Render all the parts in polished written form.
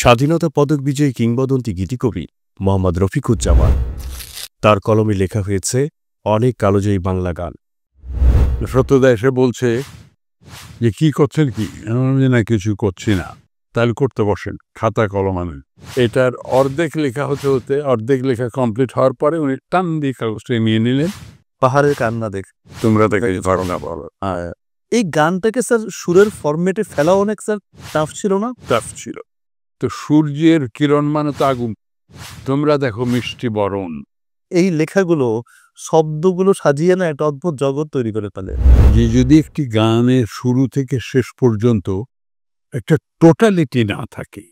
স্বাধীনতা পদক বিজয়ী কিংবদন্তি গীতিকবি মোহাম্মদ রফিকুজ্জামান। তার কলমে লেখা হয়েছে অনেক কালোজয়ী বাংলা গান। সত্যদা এসে বলছে যে কি করছেন, কি না কিছু করছি না, তাহলে করতে বসেন, খাতা কলম আনেন। এটার অর্ধেক লেখা হতে হতে অর্ধেক লেখা কমপ্লিট হওয়ার পরে উনি টান দিয়ে কাগজটা নিয়ে নিলেন। পাহাড়ের কান্না দেখ তোমরা দেখে ঘটনা বলো। এই গানটাকে স্যার সুরের ফরম্যাটে ফেলা অনেক স্যার টাফ ছিল না? টাফ ছিল তো। সূর্যের কিরণ মানে তো আগুন, তোমরা দেখো মিষ্টি বরণ। এই লেখাগুলো শব্দগুলো সাজিয়ে না একটা অদ্ভুত জগৎ তৈরি করে ফেলে। যে যদি একটি গানের শুরু থেকে শেষ পর্যন্ত একটা টোটালিটি না থাকে,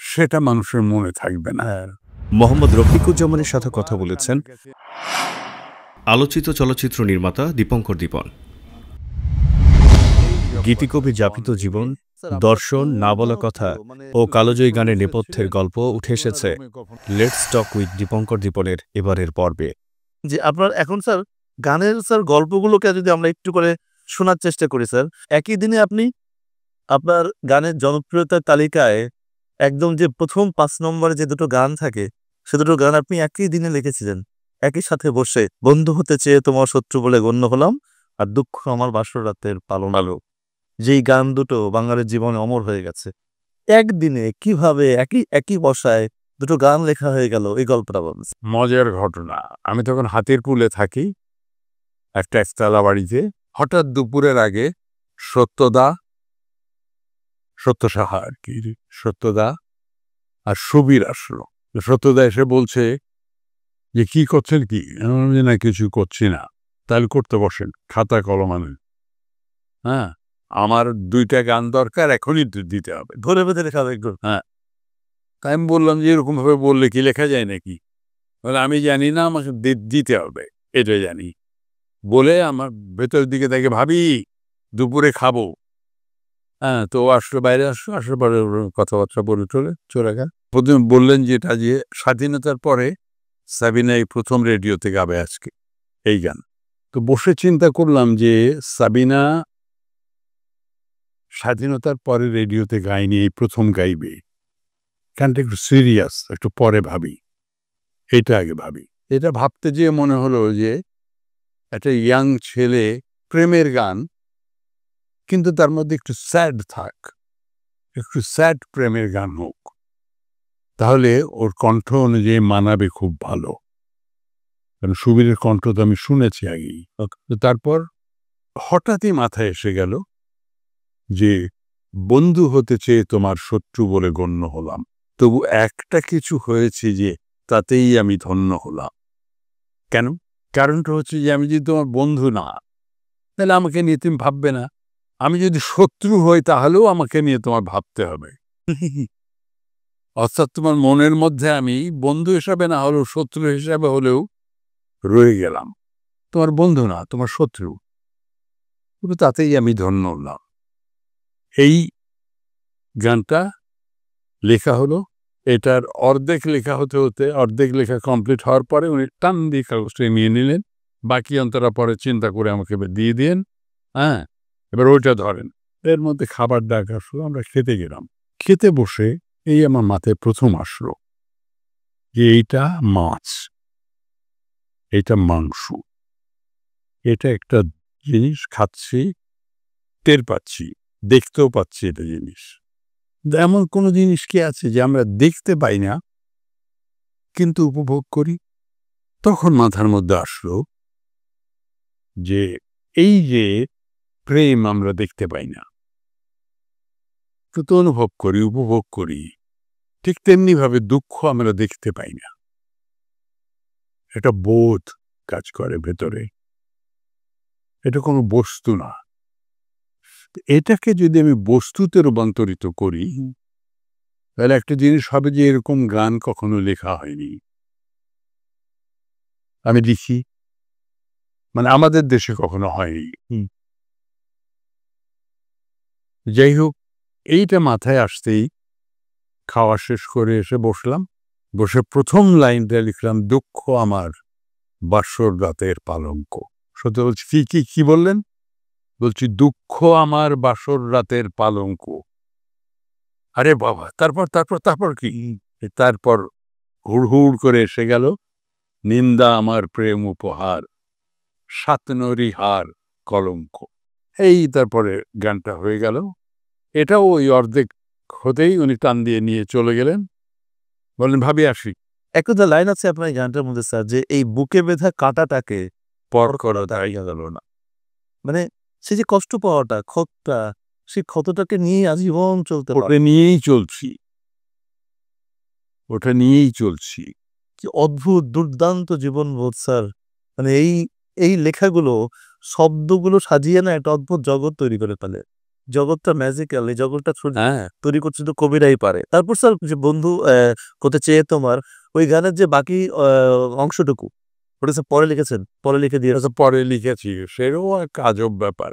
সেটা মানুষের মনে থাকবে না। মোহাম্মদ রফিকুজ্জামানের সাথে কথা বলেছেন আলোচিত চলচ্চিত্র নির্মাতা দীপঙ্কর দীপন। গীতিকবি যাপিত জীবন, দর্শন, না বলা কথা ও কালোজয়ী গানের নেপথ্যের গল্প উঠে এসেছে লেটস টক উইথ দীপঙ্কর দীপনের এবারের পর্বে। যে আপনার এখন স্যার গানের স্যার গল্পগুলোকে যদি আমরা একটু করে শোনার চেষ্টা করি স্যার, একই দিনে আপনি আপনার গানের জনপ্রিয়তার তালিকায় একদম যে প্রথম 5 নম্বরে যে দুটো গান থাকে, সে দুটো গান আপনি একই দিনে লিখেছিলেন একই সাথে বসে। বন্ধু হতে চেয়ে তোমার শত্রু বলে গণ্য হলাম, আর দুঃখ আমার বাসর রাতের পালন আলো। যেই গান দুটো বাঙালির জীবনে অমর হয়ে গেছে, একদিনে কিভাবে একই বসায় দুটো গান লেখা হয়ে গেল, এই গল্পটা বলুন। মজার ঘটনা, আমি তখন হাতির পুলে থাকি, একটা একতলা বাড়িতে। হঠাৎ দুপুরের আগে সত্য সাহা আর কি, সত্যদা আর সুবীর আসলো। সত্যদা এসে বলছে যে কি করছেন, কি না কিছু করছি না, তাহলে করতে বসেন, খাতা কলম আনেন। আমার 2টা গান দরকার, এখনই দিতে হবে, ধরে বেঁধে লেখা হবে একটু। তাই আমি বললাম যে এরকম ভাবে বললে কি লেখা যায় নাকি? বলে আমি জানি না, আমাকে দিতে হবে, এটা জানি। বলে আমার ভেতরের দিকে দেখে, ভাবি দুপুরে খাবো। তো আসলো, বাইরে আসার পরে কথাবার্তা বলে চলে গেল। প্রথমে বললেন যেটা যে স্বাধীনতার পরে সাবিনা এই প্রথম রেডিওতে গাবে আজকে এই গান। তো বসে চিন্তা করলাম যে সাবিনা স্বাধীনতার পরে রেডিওতে গায়নি, এই প্রথম গাইবে। গানটা একটু সিরিয়াস, একটু পরে ভাবি, এটা আগে ভাবি। এটা ভাবতে যেয়ে মনে হলো যে একটা ইয়াং ছেলে প্রেমের গান, কিন্তু তার মধ্যে একটু স্যাড থাক, একটু স্যাড প্রেমের গান হোক, তাহলে ওর কণ্ঠ অনুযায়ী মানাবে খুব ভালো। কারণ সুবীরের কণ্ঠ তো আমি শুনেছি আগেই। তো তারপর হঠাৎই মাথায় এসে গেল যে বন্ধু হতে চেয়ে তোমার শত্রু বলে গণ্য হলাম, তবু একটা কিছু হয়েছে যে তাতেই আমি ধন্য হলাম। কেন? কারণটা হচ্ছে যে আমি যদি তোমার বন্ধু না, তাহলে আমাকে নিয়ে তুমি ভাববে না। আমি যদি শত্রু হই, তাহলেও আমাকে নিয়ে তোমার ভাবতে হবে। অর্থাৎ তোমার মনের মধ্যে আমি বন্ধু হিসাবে না হলেও শত্রু হিসাবে হলেও রয়ে গেলাম। তোমার বন্ধু না, তোমার শত্রু, কিন্তু তাতেই আমি ধন্য হলাম। এই গানটা লেখা হলো। এটার অর্ধেক লেখা হতে হতে অর্ধেক লেখা কমপ্লিট হওয়ার পরে উনি টান দিয়ে কাগজটা নিয়ে নিলেন। বাকি অন্তরা পরে চিন্তা করে আমাকে দিয়ে দিন। এবার ওইটা ধরেন। এর মধ্যে খাবার ডাক আসলো, আমরা খেতে গেলাম। খেতে বসে এই আমার মাথায় প্রথম আসলো যে এইটা মাছ, এটা মাংস, এটা একটা জিনিস খাচ্ছি, টের পাচ্ছি, দেখতেও পাচ্ছি এটা জিনিস। এমন কোনো জিনিস কি আছে যে আমরা দেখতে পাই না কিন্তু উপভোগ করি? তখন মাথার মধ্যে আসলো যে এই যে প্রেম আমরা দেখতে পাই না, কিন্তু অনুভব করি, উপভোগ করি, ঠিক তেমনি ভাবে দুঃখ আমরা দেখতে পাই না। এটা বোধ কাজ করে ভেতরে, এটা কোনো বস্তু না। এটাকে যদি আমি বস্তুতে রূপান্তরিত করি, তাহলে একটা জিনিস হবে যে এরকম গান কখনো লেখা হয়নি। আমি লিখি, মানে আমাদের দেশে কখনো হয়নি। যাই হোক, এইটা মাথায় আসতেই খাওয়া শেষ করে এসে বসলাম। বসে প্রথম লাইনটা লিখলাম, দুঃখ আমার বাসর রাতের পালঙ্ক। সত্যি বলছি, কি বললেন? বলছি দুঃখ আমার বাসর রাতের পালঙ্ক। আরে বাবা, তারপর তারপর তারপর কি? তারপর হুড় করে এসে গেল, নিন্দা আমার প্রেম উপহার, সাতনরি হার কলঙ্ক। এই তারপরে গানটা হয়ে গেল। এটাও ওই অর্ধেক হতেই উনি টান দিয়ে নিয়ে চলে গেলেন, বললেন ভাবি আসি। একটা লাইন আছে আপনার এই গানটার মধ্যে স্যার, যে এই বুকে বেঁধা কাঁটাটাকে পর করা দাঁড়িয়ে গেল না। মানে সে যে কষ্ট পাওয়াটা, ক্ষতটা, সেই ক্ষতটাকে নিয়ে আজীবন চলতে পারে। ওটা নিয়েই চলছি, ওটা নিয়েই চলছি। কি অদ্ভুত দুর্দান্ত জীবনবোধ স্যার। মানে এই এই লেখাগুলো, শব্দগুলো সাজিয়ে না একটা অদ্ভুত জগৎ তৈরি করে ফেলে। জগৎটা ম্যাজিক্যাল, এই জগৎটা হ্যাঁ, তৈরি করতে শুধু কবিরাই পারে। তারপর স্যার যে বন্ধু হতে চেয়ে তোমার, ওই গানের যে বাকি অংশটুকু, ওটা স্যার পরে লিখেছেন, পরে লিখে দিয়ে এটা তো পরে লিখেছি, সেটাও এক আজব ব্যাপার।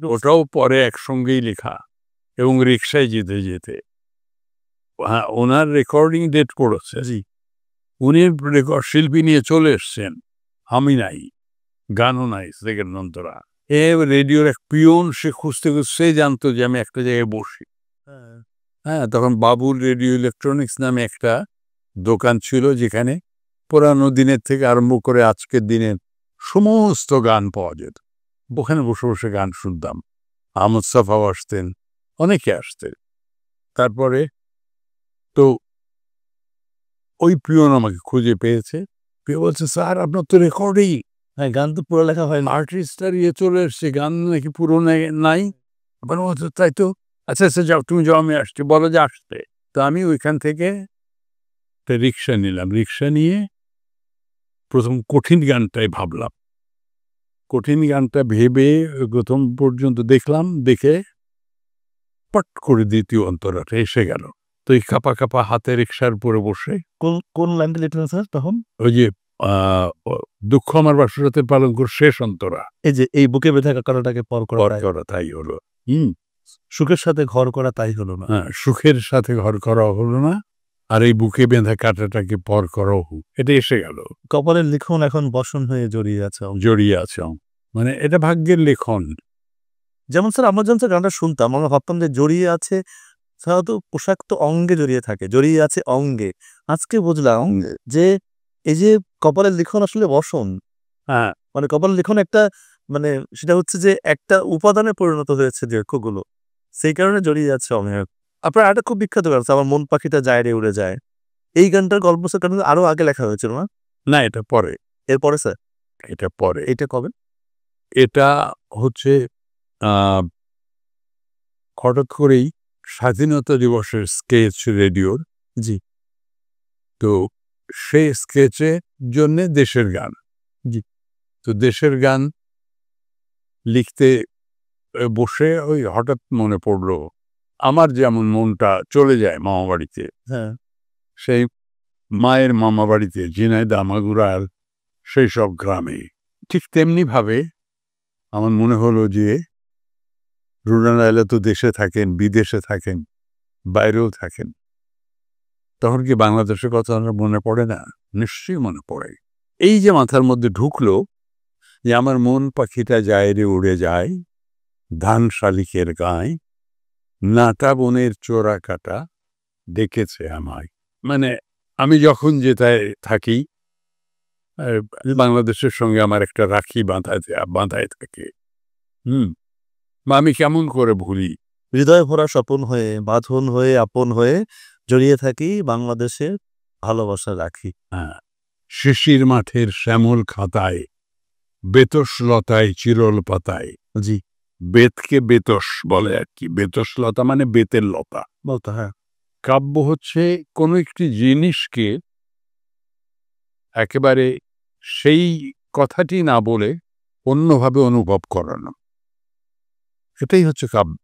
ওটাও পরে একসঙ্গেই লেখা, এবং রিক্সায় যেতে যেতে। হ্যাঁ, ওনার রেকর্ডিং ডেট পড়েছে, জি, উনি শিল্পী নিয়ে চলে এসছেন, আমি নাই, গানও নাই সেকেন্ড অন্তরা। রেডিওর এক পিয়ন, সে খুঁজতে সে জানতো যে আমি একটা জায়গায় বসি। হ্যাঁ, তখন বাবুল রেডিও ইলেকট্রনিক্স নামে একটা দোকান ছিল, যেখানে পুরানো দিনের থেকে আরম্ভ করে আজকের দিনের সমস্ত গান পাওয়া যেত। ওখানে বসে বসে গান শুনতাম। আহমদ সাফাও আসতেন, অনেকে আসতেন। তারপরে তো ওই পিয়ন আমাকে খুঁজে পেয়েছে, পেয়ে বলছে, স্যার আপনার তো রেকর্ডিং, হ্যাঁ, গান তো পুরো লেখা হয় না। আর্টিস্টটার ইয়ে চলে এসছে, গান নাকি পুরো নাই। আবার বলছে, তাই তো, আচ্ছা আচ্ছা যাও, তুমি যাও, আমি আসছি, বলো যে আসতে। তো আমি ওইখান থেকে একটা রিক্সা নিলাম, রিক্সা নিয়ে প্রথম কঠিন গানটাই ভাবলাম। কঠিন গানটা ভেবে প্রথম পর্যন্ত দেখলাম, দেখে পট করে দ্বিতীয় অন্তরাটা এসে গেল। তো এই কাপা কাপা হাতে রিক্সার উপরে বসে কোন লাইনটা লিখলেন স্যার তখন? ওই যে দুঃখ আমার বাসুরাতে পালন করে শেষ অন্তরা, এই যে এই বুকে বেঁধা কাঁটাটাকে পর করা, পর তাই করা তাই হলো। সুখের সাথে ঘর করা, তাই হলো না। হ্যাঁ, সুখের সাথে ঘর করা হলো না, আর এই বুকে বেঁধা কাঁটাটাকে পর করাও এটা এসে গেল, কপালের লিখন এখন বসন হয়ে জড়িয়ে আছে। জড়িয়ে আছে। মানে এটা ভাগ্যের লেখন। যেমন স্যার আমরা যখন স্যার গানটা শুনতাম, আমরা ভাবতাম যে জড়িয়ে আছে, সাধারণত পোশাক তো অঙ্গে জড়িয়ে থাকে, জড়িয়ে আছে অঙ্গে। আজকে বুঝলাম যে এই যে কপালের লিখন আসলে বসন, হ্যাঁ, মানে কপালের লিখন একটা, মানে সেটা হচ্ছে যে একটা উপাদানে পরিণত হয়েছে দীর্ঘগুলো, সেই কারণে জড়িয়ে আছে অঙ্গে। আপনার একটা খুব বিখ্যাত গান আছে, আমার মন পাখিটা যায় রে উড়ে যায়। এই গানটার গল্প স্যার কারণ আরো আগে লেখা হয়েছিল না? না এটা পরে, এরপরে স্যার এটা পরে। এইটা কবে? এটা হচ্ছে হঠাৎ করেই স্বাধীনতা দিবসের স্কেচ রেডিওর, জি, তো সেই স্কেচের জন্যে দেশের গান। জি। তো দেশের গান লিখতে বসে ওই হঠাৎ মনে পড়লো, আমার যেমন মনটা চলে যায় মামাবাড়িতে, হ্যাঁ, সেই মায়ের মামাবাড়িতে ঝিনাইদহ মাগুরার সেই সব গ্রামে, ঠিক তেমনিভাবে আমার মনে হলো যে রুনালাইলা তো দেশে থাকেন, বিদেশে থাকেন, বাইরেও থাকেন, তখন কি বাংলাদেশের কথা আমার মনে পড়ে না? নিশ্চয়ই মনে পড়ে। এই যে মাথার মধ্যে ঢুকলো যে আমার মন পাখিটা যায় রে উড়ে যায়, ধান শালিকের গায়ে, নাটা বনের চোরা কাটা ডেকেছে আমায়। মানে আমি যখন যেটায় থাকি, বাংলাদেশের সঙ্গে আমার একটা রাখি বাঁধায় থাকে। বা আমি কেমন করে ভুলি? হৃদয় ভরা স্বপন হয়ে, বাঁধন হয়ে, আপন হয়ে জড়িয়ে থাকি বাংলাদেশের ভালোবাসা রাখি। হ্যাঁ, শিশির মাঠের শ্যামল খাতায়, বেতস লতায় চিরল পাতায়। জি, বেতকে বেতস বলে আর কি, বেতস লতা মানে বেতের লতা। বলতো হ্যাঁ। কাব্য হচ্ছে কোনো একটি জিনিসকে একেবারে সেই কথাটি না বলে অন্যভাবে অনুভব করানো, এটাই হচ্ছে কাব্য।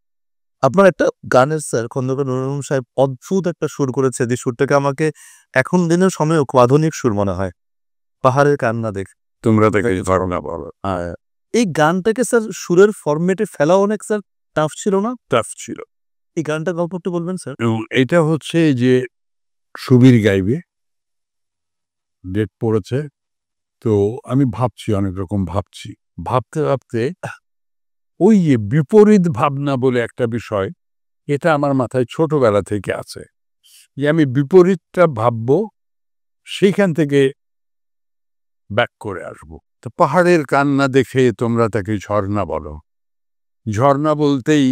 আপনার একটা গানের স্যার খন্দকার নুরুল সাহেব অদ্ভুত একটা সুর করেছে, যে সুরটাকে আমাকে এখন দিনের সময়েও খুব আধুনিক সুর মনে হয়। পাহাড়ের কান্না দেখ। তোমরা তাকে ধারণা বলো, এই গানটাকে স্যার সুরের ফরম্যাটে ফেলা অনেক স্যার টাফ ছিল না? টাফ ছিল। এই গানটার গল্প একটু বলবেন স্যার? এবং এটা হচ্ছে যে সুবীর গাইবে, ডেট পড়েছে, তো আমি ভাবছি, অনেক রকম ভাবছি, ভাবতে ভাবতে ওই যে বিপরীত ভাবনা বলে একটা বিষয়, এটা আমার মাথায় ছোটবেলা থেকে আছে যে আমি বিপরীতটা ভাববো, সেইখান থেকে ব্যাক করে আসব। তো পাহাড়ের কান্না দেখে তোমরা তাকে ঝর্ণা বলো। ঝর্ণা বলতেই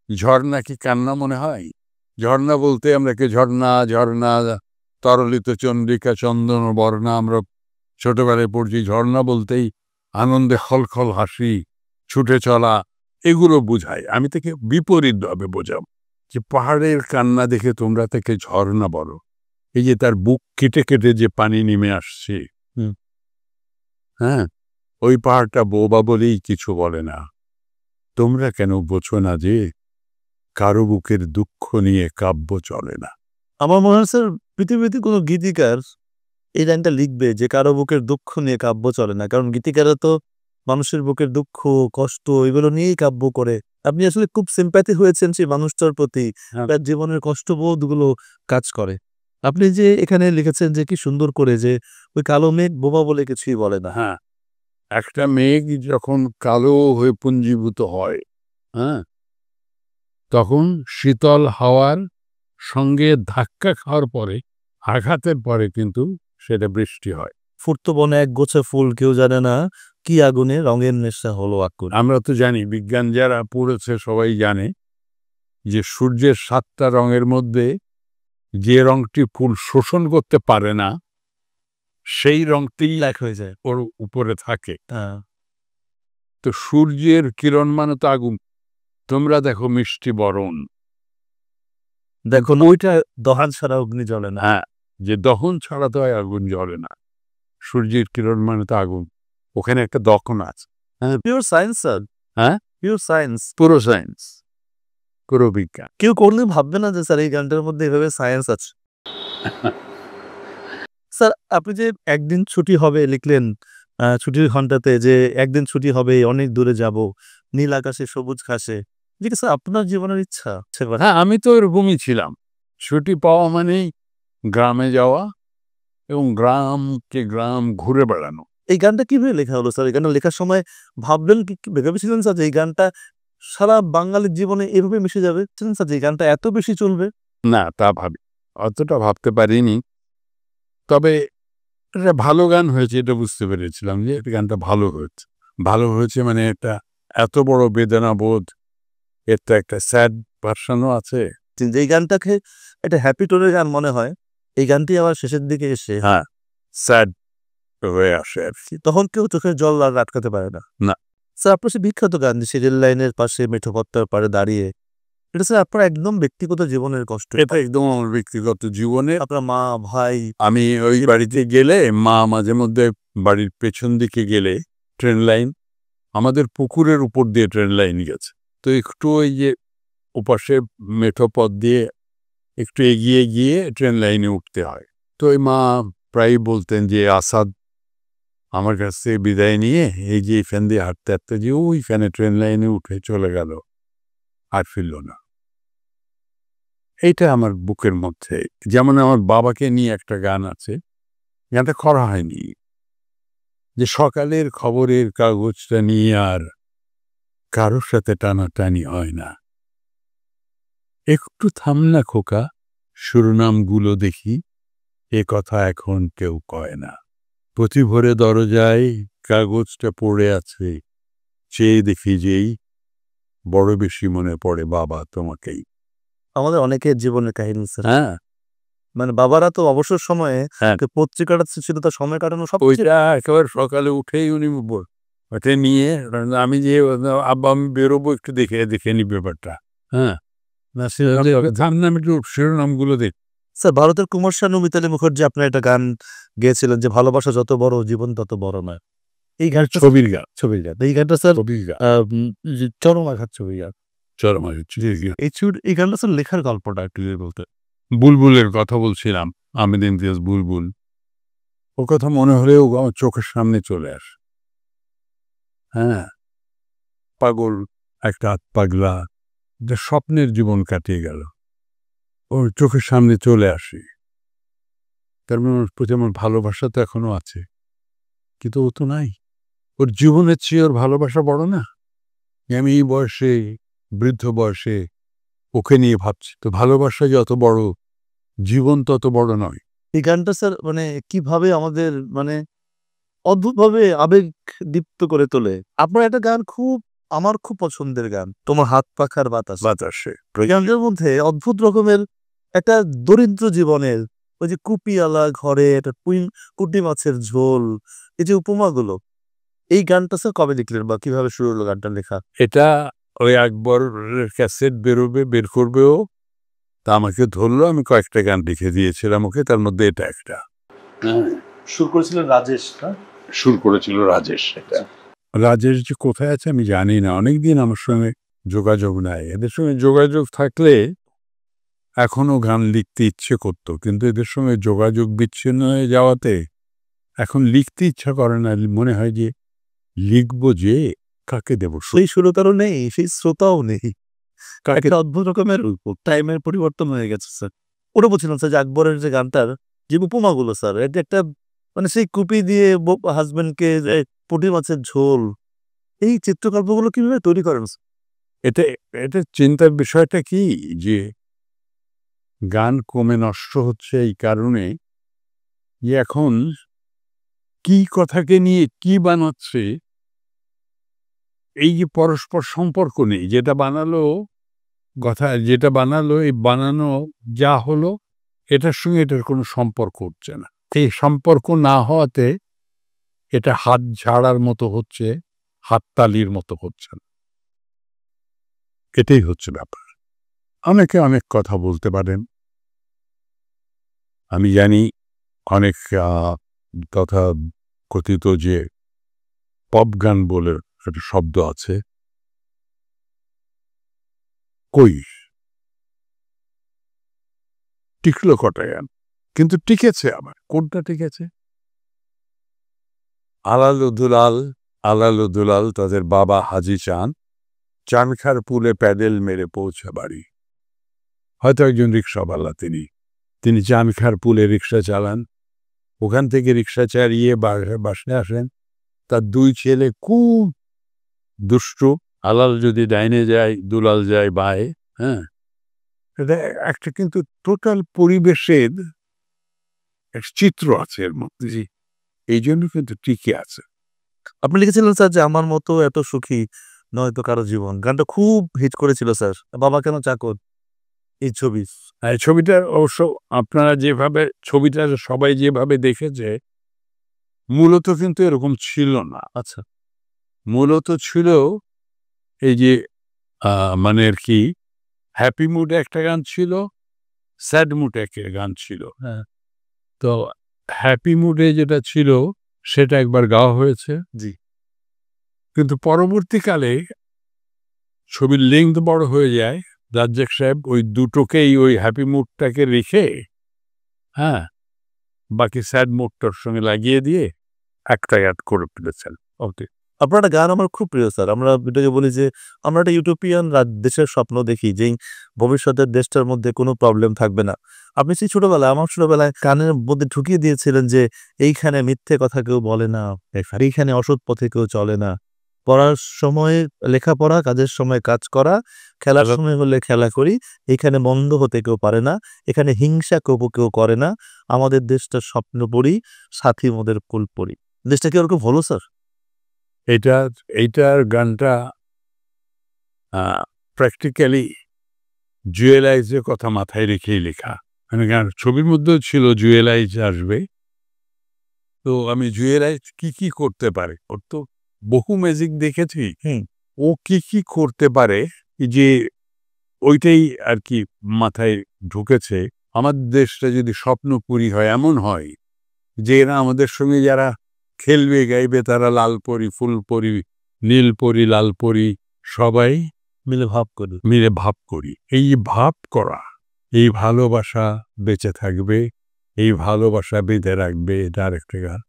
ঝর্ণা কি কান্না মনে হয়? ঝর্ণা বলতে আমরা কি ঝর্ণা ঝর্ণা তরলিত চন্দ্রিকা চন্দন বর্ণা আমরা ছোটবেলায় পড়ছি। ঝর্ণা বলতেই আনন্দে খলখল হাসি, ছুটে চলা, এগুলো বোঝায়। আমি তাকে বিপরীতভাবে বোঝাব যে পাহাড়ের কান্না দেখে তোমরা তাকে ঝর্ণা বলো। এই যে তার বুক কেটে কেটে যে পানি নেমে আসছে, হ্যাঁ, ওই পাহাড়টা বোবা বলেই কিছু বলে না। তোমরা কেন বোঝো না যে কারো বুকের দুঃখ নিয়ে কাব্য চলে না? আমার মনে হয় স্যার পৃথিবীতে কোনো গীতিকার এই লাইনটা লিখবে যে কারো বুকের দুঃখ নিয়ে কাব্য চলে না, কারণ গীতিকাররা তো মানুষের বুকের দুঃখ কষ্ট এগুলো নিয়েই কাব্য করে। আপনি আসলে খুব সিম্প্যাথি হয়েছেন সেই মানুষটার প্রতি, হ্যাঁ। তার জীবনের কষ্টবোধগুলো কাজ করে। আপনি যে এখানে লিখেছেন যে কি সুন্দর করে যে ওই কালো মেঘ বোবা বলে কিছুই বলে না। হ্যাঁ, একটা মেঘ যখন কালো হয়ে পুঞ্জীভূত হয়, হ্যাঁ, তখন শীতল হাওয়ার সঙ্গে ধাক্কা খাওয়ার পরে, আঘাতের পরে কিন্তু সেটা বৃষ্টি হয়। ফুটতো বনে এক গোছা ফুল, কেউ জানে না কি আগুনে রঙের নেশা হলো আকুল। আমরা তো জানি, বিজ্ঞান যারা পড়েছে সবাই জানে যে সূর্যের 7টা রঙের মধ্যে যে রংটি ফুল শোষণ করতে পারে না, সেই রংটি ব্ল্যাক হয়ে যায়। ওর উপরে থাকে। হ্যাঁ, তো সূর্যের কিরণ মানে তো আগুন। তোমরা দেখো মিষ্টি বরণ, দেখুন ওইটা দহান ছাড়া অগ্নি জ্বলে না। হ্যাঁ, যে দহন ছাড়া তো আর আগুন জ্বলে না। সূর্যের কিরণ মানে তো আগুন, ওখানে একটা দহন আছে। Pure science sir. হ্যাঁ? Pure science. পুরো সায়েন্স, পুরো বিজ্ঞান। কেউ কোনদিন ভাববে না যে স্যার এই গানটার মধ্যে এভাবে সায়েন্স আছে। স্যার আপনি যে একদিন ছুটি হবে লিখলেন, ছুটির ঘন্টাতে যে একদিন ছুটি হবে, অনেক দূরে যাব, নীল আকাশে সবুজ ঘাসে, যেটা স্যার আপনার জীবনের ইচ্ছা। হ্যাঁ, আমি তো এরকমই ছিলাম। ছুটি পাওয়া মানেই গ্রামে যাওয়া এবং গ্রাম ঘুরে বেড়ানো। এই গানটা কিভাবে লেখা হলো স্যার? এই গানটা লেখার সময় ভাবলেন কি ভেবেছিলেন স্যার যে এই গানটা সারা বাঙালির জীবনে এভাবে মিশে যাবে? ছিলেন স্যার যে এই গানটা এত বেশি চলবে? না, তা অতটা ভাবতে পারিনি। তবে এটা ভালো গান হয়েছে এটা বুঝতে পেরেছিলাম যে গানটা ভালো হয়েছে। ভালো হয়েছে মানে এটা এত বড় বেদনা বোধ, এর তো একটা স্যাড ভার্সনও আছে। যে এই গানটাকে একটা হ্যাপি টোনের গান মনে হয়, এই গানটি আবার শেষের দিকে এসে হ্যাঁ, স্যাড হয়ে আসে আর কি। তখন কেউ চোখের জল আর আটকাতে পারে না। না। স্যার আপনার সে বিখ্যাত গান যে রেল লাইনের পাশে মেঠো পথটার পাড়ে দাঁড়িয়ে, এটা স্যার আপনার একদম ব্যক্তিগত জীবনের কষ্ট। এটা একদম আমার ব্যক্তিগত জীবনে। আপনার মা, ভাই, আমি ওই বাড়িতে গেলে মা মাঝে মধ্যে বাড়ির পেছন দিকে গেলে ট্রেন লাইন, আমাদের পুকুরের উপর দিয়ে ট্রেন লাইন গেছে। তো একটু ওই যে ওপাশে মেঠো পথ দিয়ে একটু এগিয়ে গিয়ে ট্রেন লাইনে উঠতে হয়। তো ওই মা প্রায়ই বলতেন যে আসাদ আমার কাছ থেকে বিদায় নিয়ে এই যে ফ্যান দিয়ে হাঁটতে হাঁটতে যে ওই ফ্যানে ট্রেন লাইনে উঠে চলে গেল, আর ফিরল না। এইটা আমার বুকের মধ্যে। যেমন আমার বাবাকে নিয়ে একটা গান আছে, গানটা করা হয়নি, যে সকালের খবরের কাগজটা নিয়ে আর কারোর সাথে টানাটানি হয় না। একটু থাম না খোকা, শিরোনামগুলো দেখি, এ কথা এখন কেউ কয় না। প্রতি ভোরে দরজায় কাগজটা পড়ে আছে, চেয়ে দেখি যেই বড় বেশি মনে পড়ে বাবা তোমাকেই। আমাদের অনেকের জীবনের কাহিনী স্যার। হ্যাঁ, মানে বাবারা তো অবসর সময়ে হ্যাঁ। পত্রিকাটা ছিল তার সময় কাটানো সব। ওইটা একেবারে সকালে উঠেই উনি ওটা নিয়ে আমি যে আব্বা আমি বেরোবো একটু দেখে নি ব্যাপারটা। হ্যাঁ, আমি একটু শিরোনামগুলো দেখ। স্যার ভারতের কুমার শানু, মিতালি মুখার্জি আপনার একটা গান গেয়েছিলেন যে ভালোবাসা যত বড় জীবন তত বড় নয়। এই গানটা ছবির গান, ছবির গান। এই গানটা স্যার ছবির গান, চরম আঘাত ছবির গান। চরম। এই গানটা স্যার লেখার গল্পটা একটু যদি বলতে। বুলবুলের কথা বলছিলাম, আহমেদ ইমতিয়াজ বুলবুল। ওর কথা মনে হলেও আমার চোখের সামনে চলে আসে। হ্যাঁ, পাগল একটা পাগলা, যে স্বপ্নের জীবন কাটিয়ে গেল, ওর চোখের সামনে চলে আসে। তার মানে ওর প্রতি আমার ভালোবাসা তো এখনো আছে, কিন্তু ও তো নাই। ওর জীবনের চেয়ে ওর ভালোবাসা বড় না? আমি এই বয়সে, বৃদ্ধ বয়সে ওকে নিয়ে ভাবছি। তো ভালোবাসা যত বড়, জীবন তত বড় নয়। এই গানটা স্যার মানে কিভাবে আমাদের মানে অদ্ভুতভাবে আবেগ দীপ্ত করে তোলে। আপনার একটা গান আমার খুব পছন্দের গান, তোমার হাত পাখার বাতাস। বাতাসে এই গানটার মধ্যে অদ্ভুত রকমের একটা দরিদ্র জীবনের ওই যে কুপিয়ালা ঘরে একটা পুঁটি মাছের ঝোল, এই যে উপমাগুলো, এই গানটা স্যার কবে লিখলেন বা কিভাবে শুরু হলো গানটা লেখা? এটা ওই আকবরের ক্যাসেট বেরোবে, বের করবেও, তা আমাকে ধরলো। আমি কয়েকটা গান লিখে দিয়েছিলাম ওকে, তার মধ্যে এটা একটা। হ্যাঁ, সুর করেছিলেন রাজেশ না? সুর করেছিল রাজেশ। এটা রাজেশ যে কোথায় আছে আমি জানি না, অনেকদিন আমার সঙ্গে যোগাযোগ নাই। এদের সঙ্গে যোগাযোগ থাকলে এখনো গান লিখতে ইচ্ছে করতো, কিন্তু এদের সঙ্গে যোগাযোগ বিচ্ছিন্ন হয়ে যাওয়াতে এখন লিখতে ইচ্ছা করে না। মনে হয় যে লিখবো যে কাকে দেবো, সেই সুরতারও নেই, সেই শ্রোতাও নেই। একটা অদ্ভুত রকমের টাইমের পরিবর্তন হয়ে গেছে স্যার। ওটা বলছিলাম স্যার যে আকবরের যে গানটার যে উপমাগুলো স্যার, এটা একটা মানে সেই কুপি দিয়ে হাজবেন্ডকে পুঁটি মাছের ঝোল, এই চিত্রকল্পগুলো কিভাবে তৈরি করেন? এটা এটা চিন্তার বিষয়টা কি যে গান কমে নষ্ট হচ্ছে এই কারণে যে এখন কি কথাকে নিয়ে কি বানাচ্ছে, এই যে পরস্পর সম্পর্ক নেই। যেটা বানালো এই বানানো যা হলো, এটার সঙ্গে এটার কোনো সম্পর্ক হচ্ছে না। এই সম্পর্ক না হওয়াতে এটা হাত ঝাড়ার মতো হচ্ছে, হাততালির মতো হচ্ছে না। এটাই হচ্ছে ব্যাপার। অনেকে অনেক কথা বলতে পারেন, আমি জানি অনেক তথা কথিত যে পপ গান বলে একটা শব্দ আছে, কই টিকলো কটা গান, কিন্তু টিকেছে। আবার কোনটা টিকেছে? আলাল দুলাল তাদের বাবা হাজি চানখার পুলে প্যাডেল মেরে পৌঁছে বাড়ি। হয়তো একজন রিক্সাওয়ালা, তিনি চানখার পুলে রিক্সা চালান, ওখান থেকে রিক্সা চালিয়ে বাসায় আসেন। তার দুই ছেলে খুব দুষ্টু, আলাল যদি ডাইনে যায় দুলাল যায় বায়ে। হ্যাঁ, এটা একটা কিন্তু টোটাল পরিবেশের এক চিত্র আছে এর মধ্যে, এই জন্য কিন্তু টিকে আছে। আপনি লিখেছিলেন স্যার যে আমার মতো এত সুখী নয়তো কারো জীবন, গানটা খুব হিট করেছিল স্যার। বাবা কেন চাকর, এই ছবি। ছবিটার অবশ্য আপনারা যেভাবে ছবিটা সবাই যেভাবে দেখেছে, মূলত কিন্তু এরকম ছিল না। আচ্ছা, মূলত ছিল এই যে মানে আর কি, হ্যাপি মুডে একটা গান ছিল, স্যাড মুডে একটা গান ছিল। হ্যাঁ, তো হ্যাপি মুডে যেটা ছিল সেটা একবার গাওয়া হয়েছে। জি। কিন্তু পরবর্তীকালে ছবির লেংথ বড় হয়ে যায়, রাজ্জাক সাহেব ওই দুটোকেই, ওই হ্যাপি মুডটাকে রেখে, হ্যাঁ, বাকি স্যাড মুডটার সঙ্গে লাগিয়ে দিয়ে একটা অ্যাড করে ফেলেছেন। ওকে। আপনার একটা গান আমার খুব প্রিয় স্যার। আমরা এটাকে বলি যে আমরা একটা ইউটোপিয়ান দেশের স্বপ্ন দেখি, যেই ভবিষ্যতের দেশটার মধ্যে কোনো প্রবলেম থাকবে না। আপনি সেই আমার ছোটবেলায় কানের মধ্যে ঢুকিয়ে দিয়েছিলেন যে এইখানে মিথ্যে কথা কেউ বলে না, এইখানে অসৎ পথে কেউ চলে না। পড়ার সময় লেখাপড়া, কাজের সময় কাজ করা, খেলার সময় হলে খেলা করি। এখানে মন্দ হতে কেউ পারে না, এখানে হিংসা কেউ করে না। আমাদের দেশটার স্বপ্ন পড়ি, সাথী মোদের কুল পড়ি। দেশটা কি ওরকম হলো স্যার? এইটার গানটা প্র্যাকটিক্যালি জুয়েলাইজের কথা মাথায় রেখেই লেখা। মানে গান ছবির মধ্যেও ছিল জুয়েলাইজ আসবে, তো আমি জুয়েলাইজ কি করতে পারে, ওর তো বহু ম্যাজিক দেখেছি। ও কি করতে পারে যে ওইটাই আর কি মাথায় ঢুকেছে। আমাদের দেশটা যদি স্বপ্নপুরী হয়, এমন হয় যে এরা আমাদের সঙ্গে যারা খেলবে গাইবে তারা লাল পরি, ফুল পরি, নীল পরি, লাল পরি, সবাই মিলে ভাব করি। এই ভাব করা, এই ভালোবাসা বেঁচে থাকবে, এই ভালোবাসা বেঁধে রাখবে, এটা আরেকটা গান।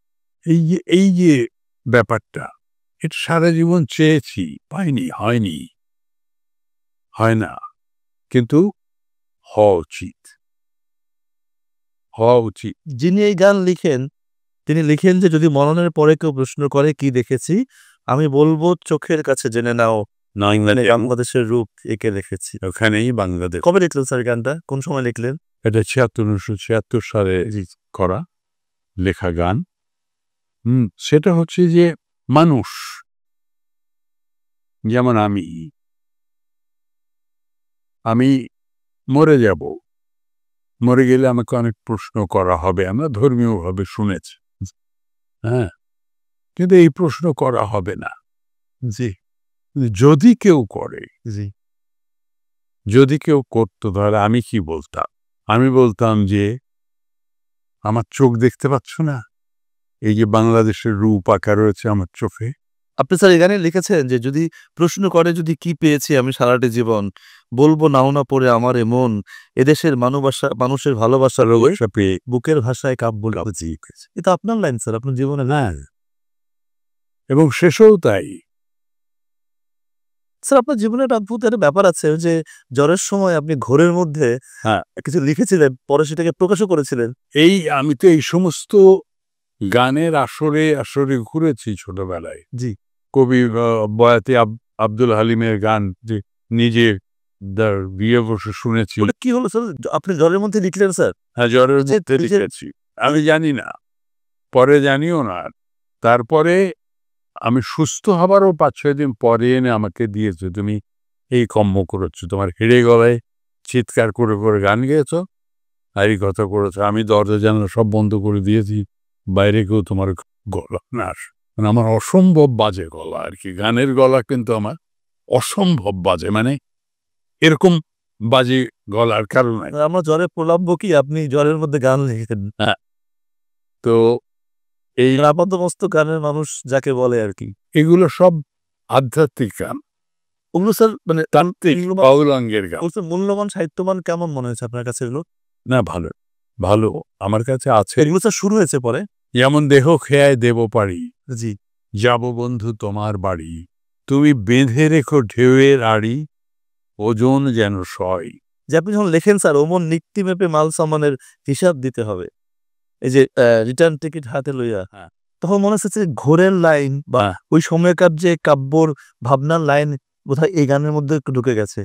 এই যে ব্যাপারটা, এটা সারা জীবন চেয়েছি, পাইনি, হয় না, কিন্তু হওয়া উচিত। যিনি এই গান লিখেন, তিনি লিখেন যে যদি মরণের পরে কেউ প্রশ্ন করে কি দেখেছি, আমি বলবো চোখের কাছে জেনে নাও মানে বাংলাদেশের রূপ এঁকে রেখেছি। ওখানেই বাংলাদেশ। কবে লিখলেন স্যার গানটা? কোন সময় লিখলেন? এটা 1976 সালে করা লেখা গান। সেটা হচ্ছে যে মানুষ যেমন আমি মরে যাব, মরে গেলে আমাকে অনেক প্রশ্ন করা হবে, আমরা ধর্মীয়ভাবে শুনেছি, হ্যাঁ, কিন্তু এই প্রশ্ন করা হবে না। জি যদি কেউ করে, জি যদি কেউ করতো তাহলে আমি কি বলতাম? আমি বলতাম যে আমার চোখ দেখতে পাচ্ছ না, এই যে বাংলাদেশের রূপ আঁকা রয়েছে আমার চোখে। আপনি স্যার এই গানে লিখেছেন যে যদি প্রশ্ন করে যদি কি পেয়েছি আমি সারাটি জীবন, বলবো নাও না পড়ে আমার মন, এদেশের মানুষের ভালোবাসার ভালোবাসা পেয়ে বুকের ভাষায় কাব্য লিখেছি। এটা আপনার লাইন স্যার, আপনার জীবনে না। এবং শেষেও তাই। স্যার আপনার জীবনে একটা অদ্ভুত একটা ব্যাপার আছে যে জ্বরের সময় আপনি ঘোরের মধ্যে কিছু লিখেছিলেন, পরে সেটাকে প্রকাশও করেছিলেন। আমি তো এই সমস্ত গানের আসরে ঘুরেছি ছোটবেলায়। জি কবি বয়াতি আব্দুল হালিমের গান যে নিজে বিয়ে বসে শুনেছি। ওটা কি হলো স্যার, আপনি জ্বরের মধ্যে লিখলেন স্যার? হ্যাঁ, জ্বরের মধ্যে লিখেছি। আমি জানি না, পরে জানিও না। তারপরে আমি সুস্থ হবারও 5-6 দিন পরে এনে আমাকে দিয়েছে, তুমি এই কম্ম করেছো, তোমার হেড়ে গলায় চিৎকার করে করে গান গেয়েছো আর এই কথা করেছো। আমি দরজা জানালা সব বন্ধ করে দিয়েছি, বাইরে কেউ তোমার গলা না। মানে আমার অসম্ভব বাজে গলা আর কি, গানের গলা কিন্তু আমার অসম্ভব বাজে, মানে এরকম বাজে গলার কারণে আমরা জ্বরে প্রলাপ কি আপনি জ্বরের মধ্যে গান লিখেছেন। হ্যাঁ। তো এই আপাতমস্ত গানের মানুষ যাকে বলে আর কি, এগুলো সব আধ্যাত্মিক গান, ওগুলো স্যার মানে তান্ত্রিক বাউলাঙ্গের গান। মূল্যবান সাহিত্যমান কেমন মনে হয়েছে আপনার কাছে এগুলো? না, ভালো ভালো আমার কাছে আছে। এগুলো স্যার শুরু হয়েছে পরে, যেমন দেহ খেয়ায় দেব পারি, জি যাব বন্ধু তোমার বাড়ি, তুমি বেঁধে রেখো ঢেউয়ের আড়ি, ওজন যেন সয়। যে আপনি যখন লেখেন স্যার ওমন নিক্তি মেপে মাল সামানের হিসাব দিতে হবে, এই যে রিটার্ন টিকিট হাতে লইয়া, তখন মনে হচ্ছে যে ঘোরের লাইন বা ওই সময়কার যে কাব্যর ভাবনার লাইন বোধহয় এই গানের মধ্যে একটু ঢুকে গেছে,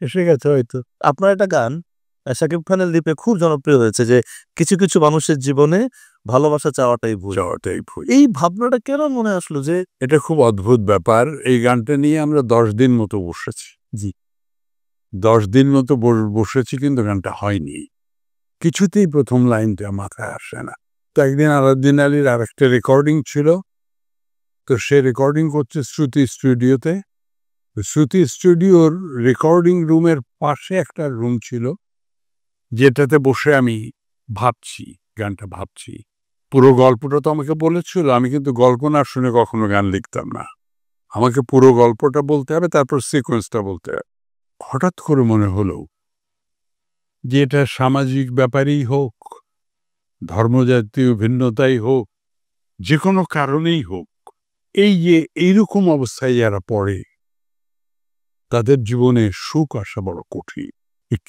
এসে গেছে হয়তো। আপনার একটা গান শাকিব খানের লিপে খুব জনপ্রিয় হয়েছে যে কিছু কিছু মানুষের জীবনে ভালোবাসা চাওয়াটাই ভুল। এই ভাবনাটা কেন মনে আসলো? যে এটা খুব অদ্ভুত ব্যাপার। এই গানটা নিয়ে আমরা 10 দিন মতো বসেছি। জি 10 দিন মতো বসেছি, কিন্তু গানটা হয়নি কিছুতেই। প্রথম লাইনটা মাথায় আসে না। তো একদিন আলাউদ্দিন আলীর আর একটা রেকর্ডিং ছিল, তো সে রেকর্ডিং করছে শ্রুতি স্টুডিওতে। শ্রুতি স্টুডিওর রেকর্ডিং রুমের পাশে একটা রুম ছিল, যেটাতে বসে আমি ভাবছি, গানটা ভাবছি। পুরো গল্পটা তো আমাকে বলেছিল, আমি কিন্তু গল্প না শুনে কখনো গান লিখতাম না। আমাকে পুরো গল্পটা বলতে হবে, তারপর সিকোয়েন্সটা বলতে হবে। হঠাৎ করে মনে হলো যে এটা সামাজিক ব্যাপারেই হোক, ধর্মজাতীয় ভিন্নতাই হোক, যে কোনো কারণেই হোক, এই যে এইরকম অবস্থায় যারা পড়ে তাদের জীবনে সুখ আসা বড় কঠিন।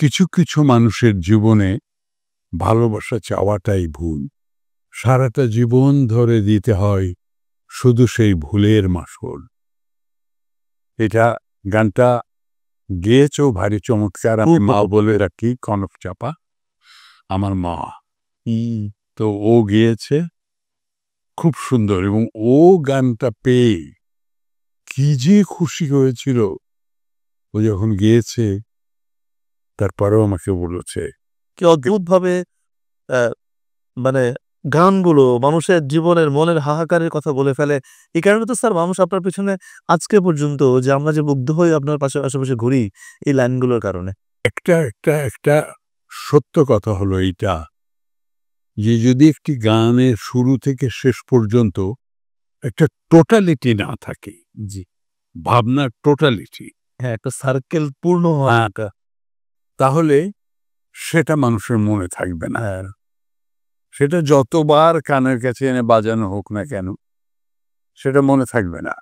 কিছু কিছু মানুষের জীবনে ভালোবাসা চাওয়াটাই ভুল, সারাটা জীবন ধরে দিতে হয় শুধু সেই ভুলের মাসুল। এটা গানটা গেয়েছেও ভারী চমৎকার। আমি মা বলে রাখি, কনক চাপা আমার মা। তো ও গেয়েছে খুব সুন্দর, এবং ও গানটা পেয়ে কি যে খুশি হয়েছিল ও যখন গিয়েছে। তারপরেও আমাকে বলেছে কি অদ্ভুত ভাবে মানে গানগুলো মানুষের জীবনের মনের হাহাকারের কথা বলে ফেলে। এই কারণে তো স্যার মানুষ আপনার পিছনে আজকে পর্যন্ত যে আমরা যে মুগ্ধ হয়ে আপনার আশেপাশে ঘুরি এই লাইনগুলোর কারণে। একটা সত্য কথা হলো এইটা, যে যদি একটি গানের শুরু থেকে শেষ পর্যন্ত একটা টোটালিটি না থাকে, জি ভাবনার টোটালিটি, হ্যাঁ, একটা সার্কেল পূর্ণ হয়, তাহলে সেটা মানুষের মনে থাকবে না। সেটা যতবার কানের কাছে এনে বাজানো হোক না কেন, সেটা মনে থাকবে না।